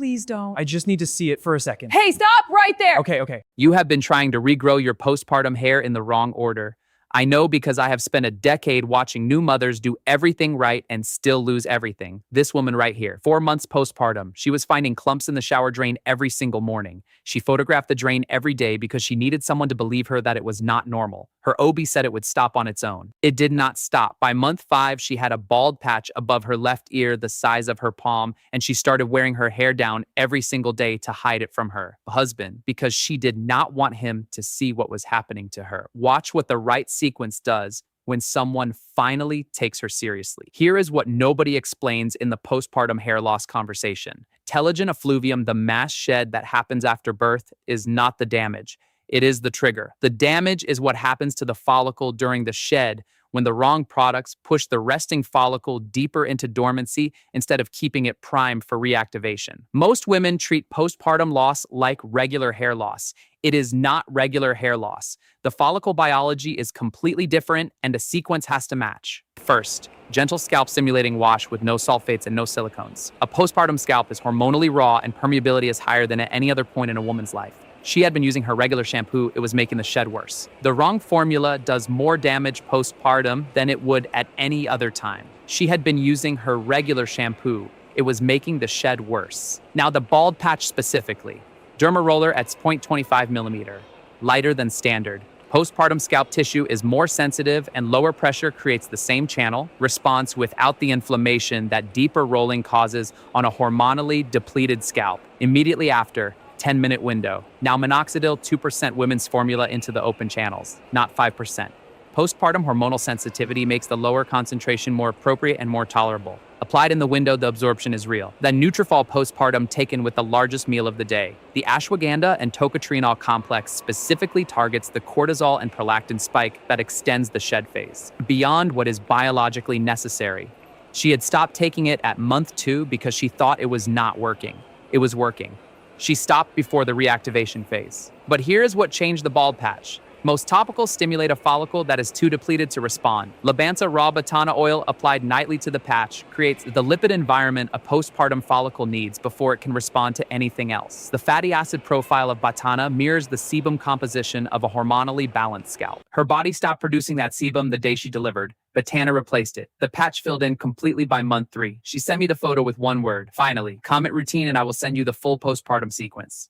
Please don't. I just need to see it for a second. Hey, stop right there! Okay. You have been trying to regrow your postpartum hair in the wrong order. I know because I have spent a decade watching new mothers do everything right and still lose everything. This woman right here, 4 months postpartum, she was finding clumps in the shower drain every single morning. She photographed the drain every day because she needed someone to believe her that it was not normal. Her OB said it would stop on its own. It did not stop. By month 5, she had a bald patch above her left ear the size of her palm, and she started wearing her hair down every single day to hide it from her husband because she did not want him to see what was happening to her. Watch what the right sequence does when someone finally takes her seriously. Here is what nobody explains in the postpartum hair loss conversation. Telogen effluvium, the mass shed that happens after birth, is not the damage. It is the trigger. The damage is what happens to the follicle during the shed when the wrong products push the resting follicle deeper into dormancy instead of keeping it primed for reactivation. Most women treat postpartum loss like regular hair loss. It is not regular hair loss. The follicle biology is completely different and a sequence has to match. First, gentle scalp stimulating wash with no sulfates and no silicones. A postpartum scalp is hormonally raw and permeability is higher than at any other point in a woman's life. She had been using her regular shampoo, it was making the shed worse. The wrong formula does more damage postpartum than it would at any other time. She had been using her regular shampoo, it was making the shed worse. Now the bald patch specifically. Derma roller at 0.25 millimeter, lighter than standard. Postpartum scalp tissue is more sensitive and lower pressure creates the same channel response without the inflammation that deeper rolling causes on a hormonally depleted scalp. Immediately after, 10-minute window. Now minoxidil 2% women's formula into the open channels, not 5%. Postpartum hormonal sensitivity makes the lower concentration more appropriate and more tolerable. Applied in the window, the absorption is real. Then Nutrafol postpartum taken with the largest meal of the day. The ashwagandha and tocotrienol complex specifically targets the cortisol and prolactin spike that extends the shed phase, beyond what is biologically necessary. She had stopped taking it at month 2 because she thought it was not working. It was working. She stopped before the reactivation phase. But here's what changed the bald patch. Most topicals stimulate a follicle that is too depleted to respond. Labanza raw batana oil applied nightly to the patch creates the lipid environment a postpartum follicle needs before it can respond to anything else. The fatty acid profile of batana mirrors the sebum composition of a hormonally balanced scalp. Her body stopped producing that sebum the day she delivered. Batana replaced it. The patch filled in completely by month 3. She sent me the photo with one word, finally. Comment routine and I will send you the full postpartum sequence.